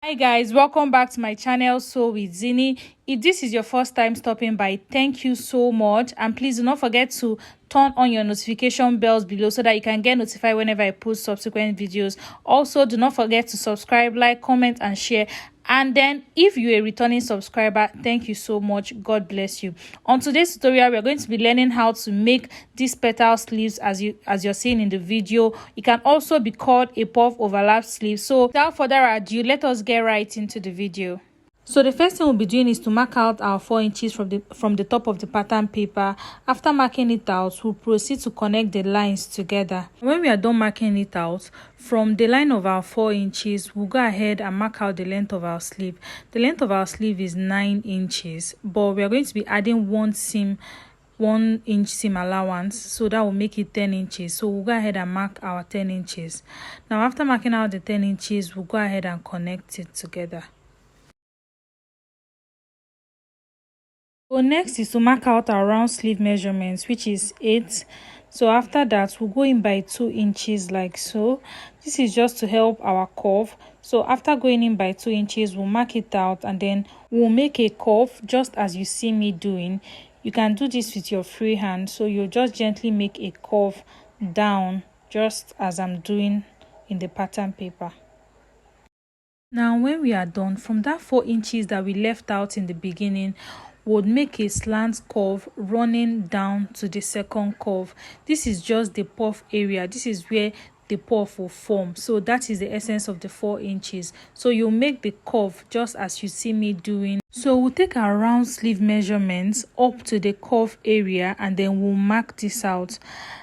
Hi guys, welcome back to my channel Sew with Zini. If this is your first time stopping by, thank you so much, and please do not forget to turn on your notification bells below so that you can get notified whenever I post subsequent videos. Also, do not forget to subscribe, like, comment and share. And then if you're a returning subscriber, thank you so much. God bless you. On today's tutorial, we're going to be learning how to make these petal sleeves as you're seeing in the video. It can also be called a puff overlap sleeve. So without further ado, let us get right into the video. So the first thing we'll be doing is to mark out our 4 inches from the top of the pattern paper. After marking it out, we'll proceed to connect the lines together. When we are done marking it out, from the line of our 4 inches, we'll go ahead and mark out the length of our sleeve. The length of our sleeve is 9 inches, but we are going to be adding 1 inch seam allowance, so that will make it 10 inches. So we'll go ahead and mark our 10 inches. Now after marking out the 10 inches, we'll go ahead and connect it together. So next is to mark out our round sleeve measurements, which is 8. So after that, we'll go in by 2 inches like so. This is just to help our curve. So after going in by 2 inches, we'll mark it out and then we'll make a curve just as you see me doing. You can do this with your free hand. So you'll just gently make a curve down just as I'm doing in the pattern paper. Now when we are done, from that 4 inches that we left out in the beginning, would make a slant curve running down to the second curve. This is just the puff area. This is where the puff will form. So that is the essence of the 4 inches. So you make the curve just as you see me doing. So we'll take our round sleeve measurements up to the curve area and then we'll mark this out.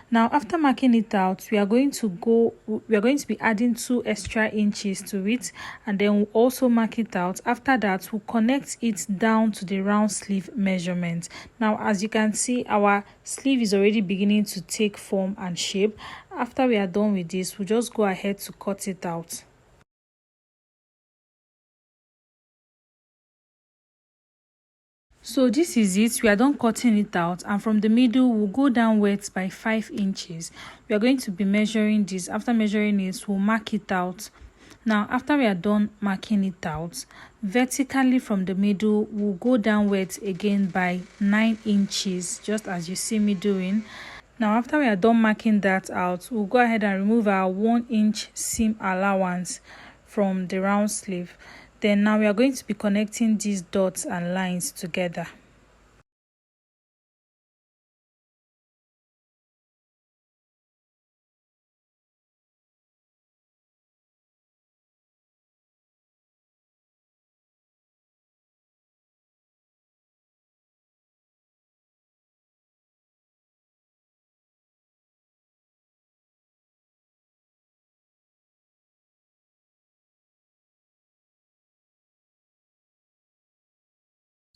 Now after marking it out, we are going to be adding 2 extra inches to it, and then we'll also mark it out. After that, we'll connect it down to the round sleeve measurement. Now as you can see, our sleeve is already beginning to take form and shape. After we are done with this, we'll just go ahead to cut it out. So this is it. We are done cutting it out, and from the middle we'll go downwards by 5 inches. We are going to be measuring this. After measuring it, we'll mark it out. Now after we are done marking it out, vertically from the middle we'll go downwards again by 9 inches, just as you see me doing. Now after we are done marking that out, we'll go ahead and remove our 1 inch seam allowance from the round sleeve. Then now we are going to be connecting these dots and lines together.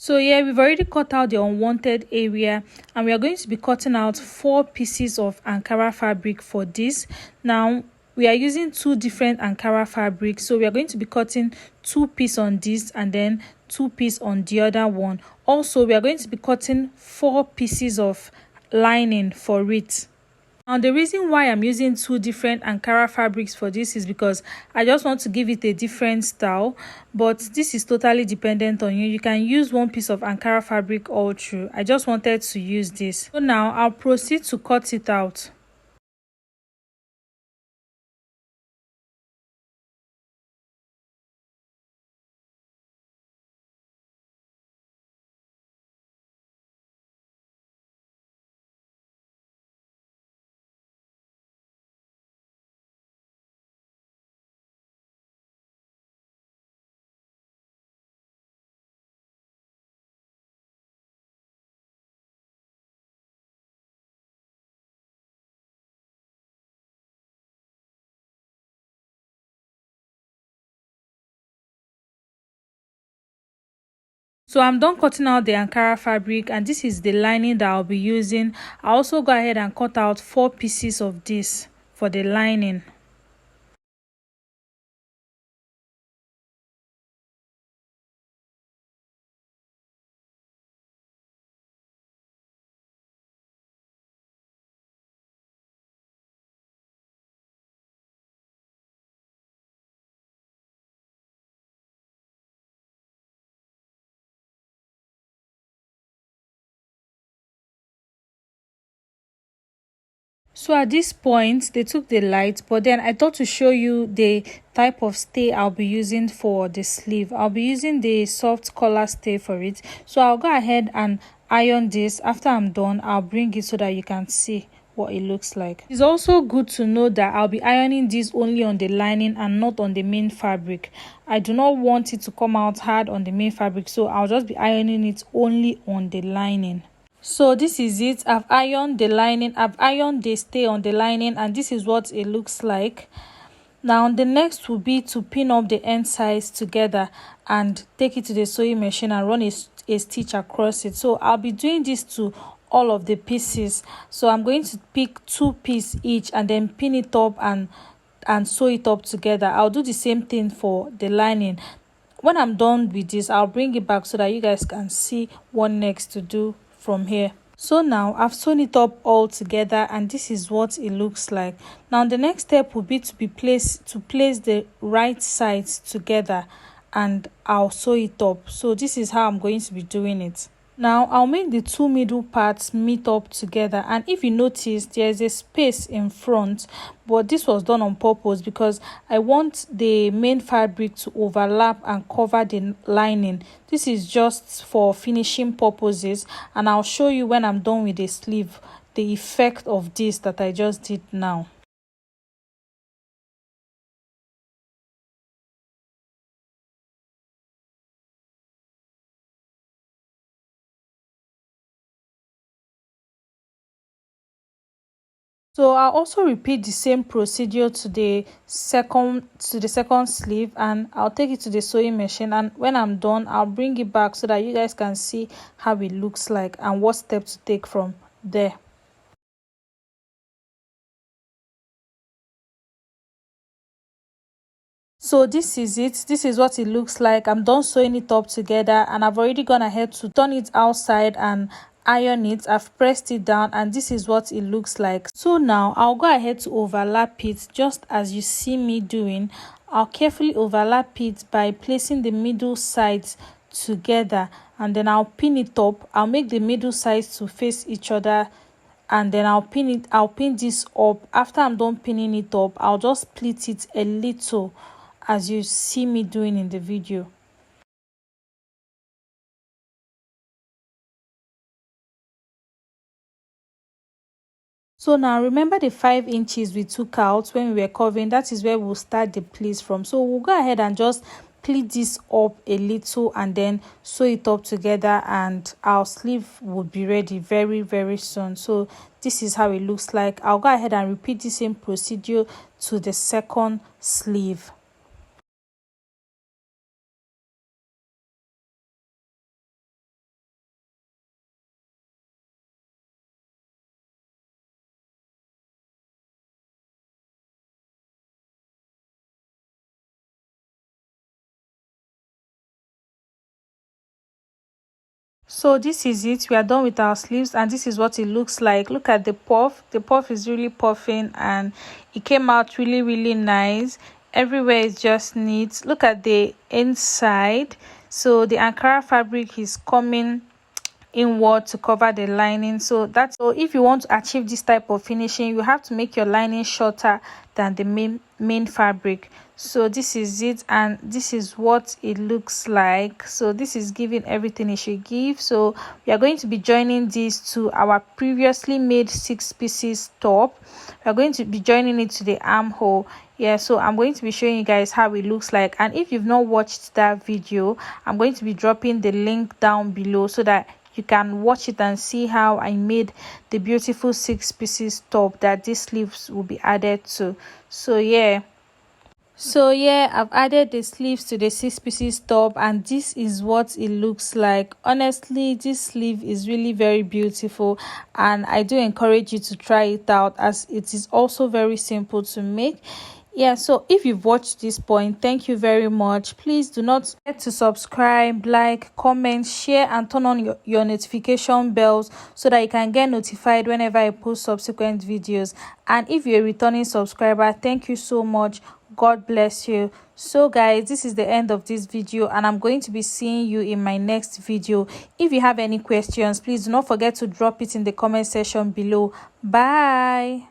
So yeah, we've already cut out the unwanted area, and we are going to be cutting out 4 pieces of Ankara fabric for this. Now we are using 2 different Ankara fabrics, so we are going to be cutting 2 pieces on this and then 2 pieces on the other one. Also, we are going to be cutting 4 pieces of lining for it. Now the reason why I'm using 2 different Ankara fabrics for this is because I just want to give it a different style, but this is totally dependent on you. You can use 1 piece of Ankara fabric all through. I just wanted to use this. So now I'll proceed to cut it out. So I'm done cutting out the Ankara fabric, and this is the lining that I'll be using. I also go ahead and cut out 4 pieces of this for the lining. So at this point they took the light, but then I thought to show you the type of stay I'll be using for the sleeve. I'll be using the soft collar stay for it. So I'll go ahead and iron this. After I'm done, I'll bring it so that you can see what it looks like. It's also good to know that I'll be ironing this only on the lining and not on the main fabric. I do not want it to come out hard on the main fabric, so I'll just be ironing it only on the lining. So this is it. I've ironed the lining, I've ironed the stay on the lining, and this is what it looks like. Now the next will be to pin up the end sides together and take it to the sewing machine and run a stitch across it. So I'll be doing this to all of the pieces. So I'm going to pick 2 pieces each and then pin it up and sew it up together. I'll do the same thing for the lining. When I'm done with this, I'll bring it back so that you guys can see what next to do from here. So now I've sewn it up all together and this is what it looks like. Now the next step will be to place the right sides together and I'll sew it up. So this is how I'm going to be doing it. Now I'll make the 2 middle parts meet up together, and if you notice there's a space in front, but this was done on purpose because I want the main fabric to overlap and cover the lining. This is just for finishing purposes, and I'll show you when I'm done with the sleeve the effect of this that I just did now. So I'll also repeat the same procedure to the second sleeve, and I'll take it to the sewing machine, and when I'm done I'll bring it back so that you guys can see how it looks like and what steps to take from there. So this is it. This is what it looks like. I'm done sewing it up together and I've already gone ahead to turn it outside and iron it. I've pressed it down and this is what it looks like. So now I'll go ahead to overlap it just as you see me doing. I'll carefully overlap it by placing the middle sides together and then I'll pin it up. I'll make the middle sides to face each other and then I'll pin this up. After I'm done pinning it up, I'll just split it a little as you see me doing in the video. So now remember the 5 inches we took out when we were covering, that is where we'll start the pleats from. So we'll go ahead and just pleat this up a little and then sew it up together, and our sleeve will be ready very soon. So this is how it looks like. I'll go ahead and repeat the same procedure to the second sleeve. So this is it. We are done with our sleeves and this is what it looks like. Look at the puff. The puff is really puffing and it came out really nice. Everywhere is just neat. Look at the inside. So the Ankara fabric is coming inward to cover the lining. So if you want to achieve this type of finishing, you have to make your lining shorter than the main fabric. So this is it and this is what it looks like. So this is giving everything it should give. So we are going to be joining this to our previously made 6 pieces top. We are going to be joining it to the armhole. Yeah, so I'm going to be showing you guys how it looks like, and if you've not watched that video, I'm going to be dropping the link down below so that you can watch it and see how I made the beautiful 6 pieces top that these sleeves will be added to. So yeah, I've added the sleeves to the 6 pieces top and this is what it looks like. Honestly, this sleeve is really very beautiful and I do encourage you to try it out as it is also very simple to make. Yeah, so if you've watched this point, thank you very much. Please do not forget to subscribe, like, comment, share and turn on your notification bells so that you can get notified whenever I post subsequent videos. And if you're a returning subscriber, thank you so much. God bless you. So guys, this is the end of this video and I'm going to be seeing you in my next video. If you have any questions, please do not forget to drop it in the comment section below. Bye.